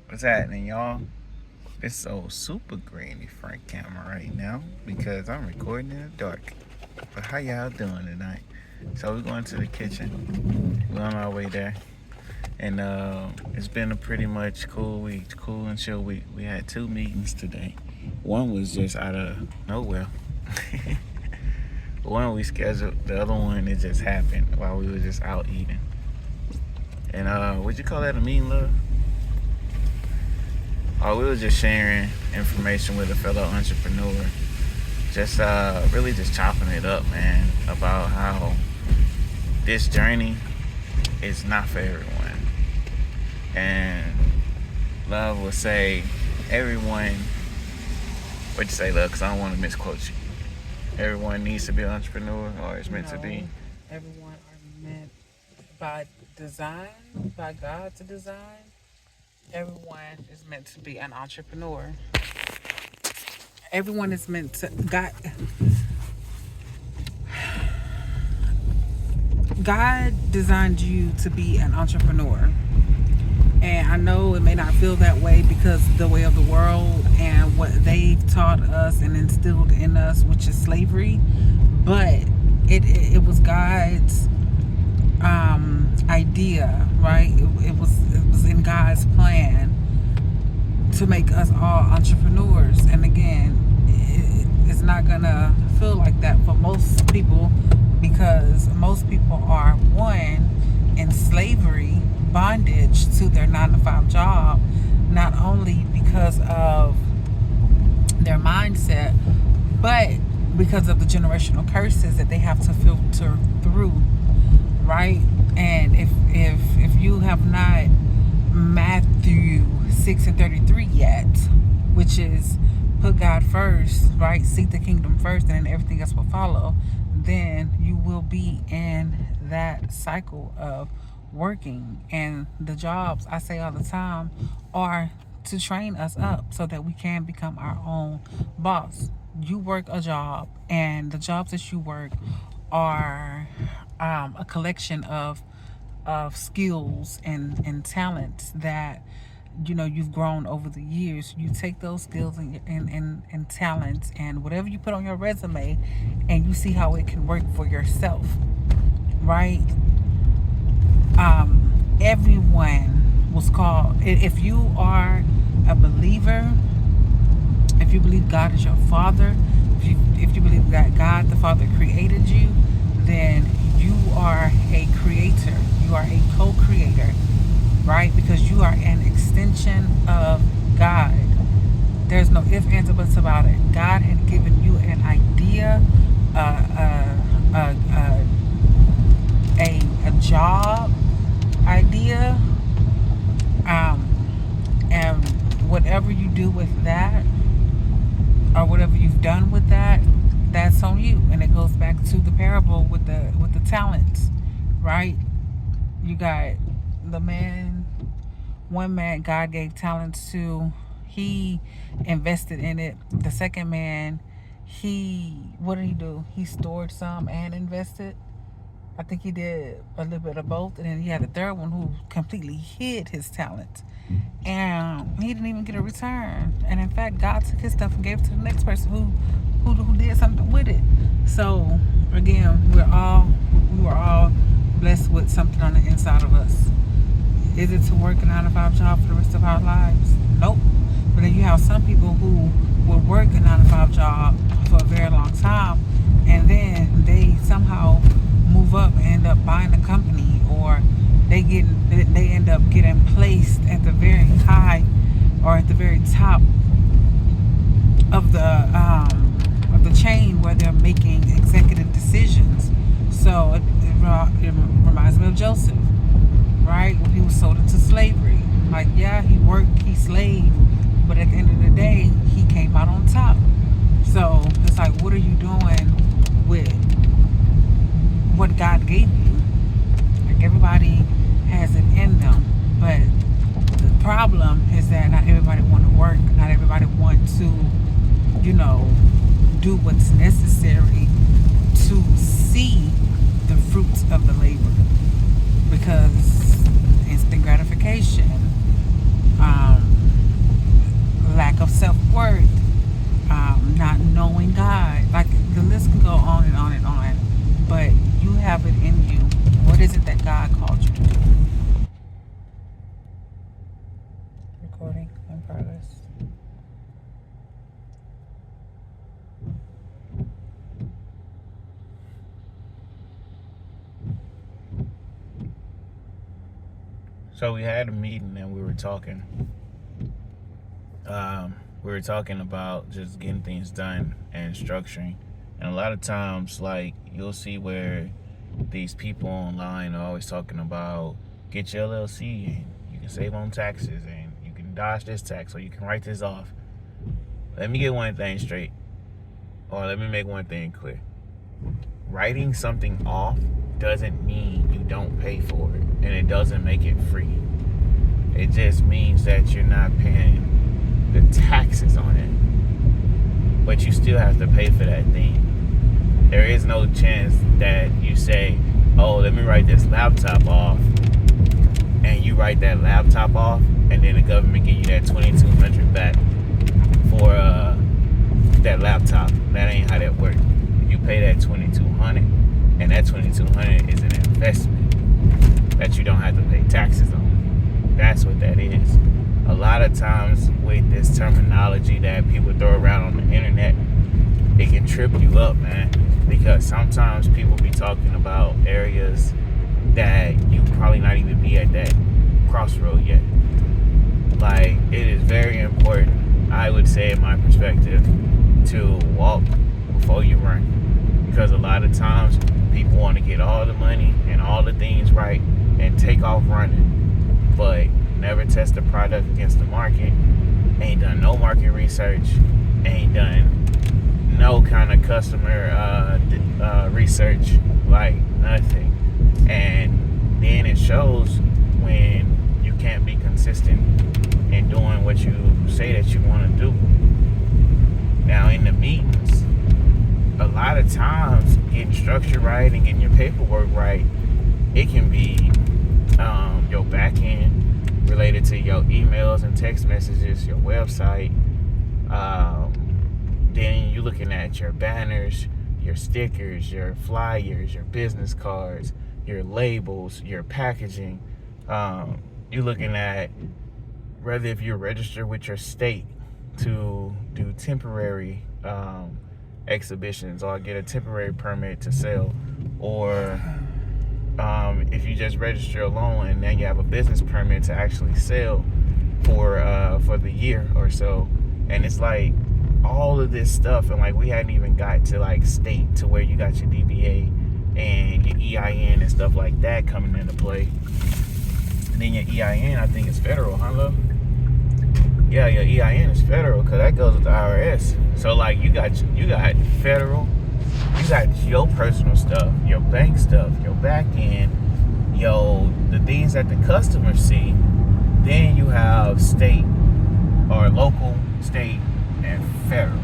What's happening, y'all? It's so super grainy front camera right now because I'm recording in the dark. But how y'all doing tonight? So we're going to the kitchen. We're on our way there. And it's been a pretty much cool week, cool and chill week. We had 2 meetings today. One was just out of nowhere. One we scheduled, the other one it just happened while we were just out eating. And would you call that a meeting, love? We were just sharing information with a fellow entrepreneur. Just really just chopping it up, man, about how this journey is not for everyone. And love will say everyone, what'd you say, love? Because I don't want to misquote you. Everyone needs to be an entrepreneur, or is meant to be. Everyone are meant by design, by God to design. Everyone is meant to be an entrepreneur. Everyone is meant to God designed you to be an entrepreneur. And I know it may not feel that way because the way of the world and what they've taught us and instilled in us, which is slavery. But it was God's idea, right? It was in God's plan to make us all entrepreneurs. And again, it's not gonna feel like that for most people because most people are in slavery, bondage to their 9-to-5 job, not only because of their mindset, but because of the generational curses that they have to filter through, right? And if you have not Matthew 6:33 yet, which is put God first, right? Seek the kingdom first, and then everything else will follow. Then you will be in that cycle of working. And the jobs, I say all the time, are to train us up so that we can become our own boss. You work a job, and the jobs that you work are a collection of skills and talents that you've grown over the years. You take those skills and talents and whatever you put on your resume, and you see how it can work for yourself, right? Everyone was called. If you are a believer, if you believe God is your father, if you believe that God the Father created you, then you are a creator. You are a co-creator, right? Because you are an extension of God. There's no ifs, ands, or buts about it. God had given you an idea, a job idea, and whatever you do with that, or whatever you've done with that, that's on you. And it goes back to the parable with the talents, right? You got one man God gave talents to. He invested in it. The second man, what did he do? He stored some and invested. I think he did a little bit of both. And then he had a third one who completely hid his talent, and he didn't even get a return. And in fact, God took his stuff and gave it to the next person who did something with it. So again, we were all blessed with something on the inside of us. Is it to work a 9-to-5 job for the rest of our lives? Nope. But then you have some people who will work a 9-to-5 job for a very long time, and then they somehow move up and end up buying a company, or they end up getting placed at the very high or at the very top of the chain where they're making executive decisions. So it reminds me of Joseph, right? When he was sold into slavery. Like, yeah, he worked, he slaved, but at the end of the day, he came out on top. So it's like, what are you doing with what God gave you? Like, everybody has it in them, but the problem is that not everybody want to work. Not everybody want to, do what's necessary to see the fruits of the labor, because instant gratification self-worth, not knowing God. Like the list can go on and on and on. But you have it in you. What is it that God called you to do? Recording in progress. So we had a meeting and we were talking. We were talking about just getting things done and structuring. And a lot of times, like, you'll see where these people online are always talking about get your LLC and you can save on taxes and you can dodge this tax or you can write this off. Let me get one thing straight, or let me make one thing clear. Writing something off doesn't mean you don't pay for it, and it doesn't make it free. It just means that you're not paying the taxes on it, but you still have to pay for that thing. There is no chance that you say, oh, let me write this laptop off, and you write that laptop off, and then the government give you that $2,200 back for that laptop. That ain't how that works. You pay that $2,200, and that $2,200 is an investment that you don't have to pay taxes on. That's what that is. A lot of times with this terminology that people throw around on the internet, it can trip you up, man, because sometimes people be talking about areas that you probably not even be at that crossroad yet. Like, it is very important, I would say, in my perspective, to walk before you run, because a lot of times people want to get all the money and all the things right and take off running, but never test the product against the market, ain't done no market research, ain't done no kind of customer research, like nothing. And then it shows when you can't be consistent in doing what you say that you want to do. Now, in the meetings, a lot of times getting structure right and getting your paperwork right, it can be your back end related to your emails and text messages, your website. Then you're looking at your banners, your stickers, your flyers, your business cards, your labels, your packaging. You're looking at whether if you're registered with your state to do temporary exhibitions or get a temporary permit to sell, or if you just register alone and then you have a business permit to actually sell for the year or so. And it's like all of this stuff, and like we hadn't even got to like state to where you got your DBA and your EIN and stuff like that coming into play. And then your EIN, I think, is federal, huh, love? Yeah, your EIN is federal because that goes with the IRS. So like you got federal, you got your personal stuff, your bank stuff, your back end, the things that the customers see. Then you have state or local, state, and federal.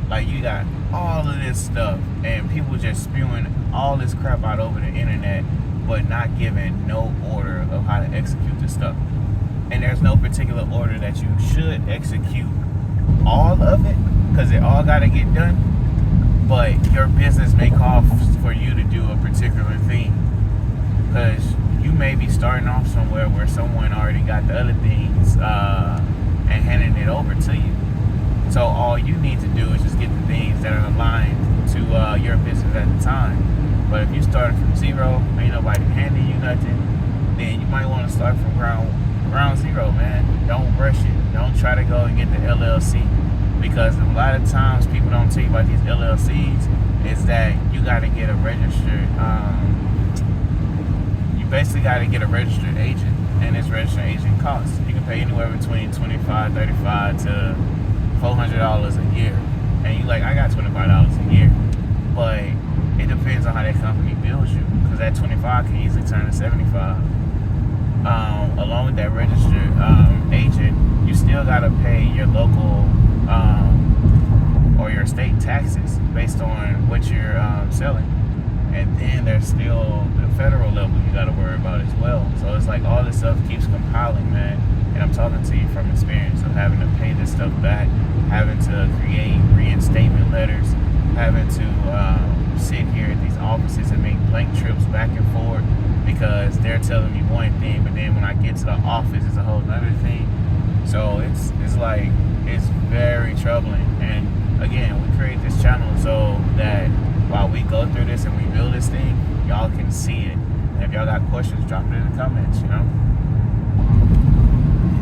Like you got all of this stuff, and people just spewing all this crap out over the internet, but not giving no order of how to execute this stuff. And there's no particular order that you should execute all of it, because it all got to get done. But your business may call for you to do a particular thing, because you may be starting off somewhere where someone already got the other things and handing it over to you. So all you need to do is just get the things that are aligned to your business at the time. But if you start from zero, ain't nobody handing you nothing, then you might want to start from ground zero, man. Don't rush it. Don't try to go and get the LLC, because a lot of times people don't tell you about these LLCs is that you got to get a registered, you basically got to get a registered agent, and this registered agent costs. You can pay anywhere between $25, $35 to $400 a year. And you like, I got $25 a year. But it depends on how that company bills you, because that 25 can easily turn to 75. Along with that registered agent, you still got to pay your local or your state taxes based on what you're selling. And then there's still the federal level you got to worry about as well. So it's like all this stuff keeps compiling, man. And I'm talking to you from experience of having to pay this stuff back, having to create reinstatement letters, having to sit here at these offices and make blank trips back and forth because they're telling me one thing, but then when I get to the office, it's a whole other thing. So it's like, it's very troubling. And again, we create this channel so that while we go through this and we build this thing, y'all can see it. And if y'all got questions, drop it in the comments, you know?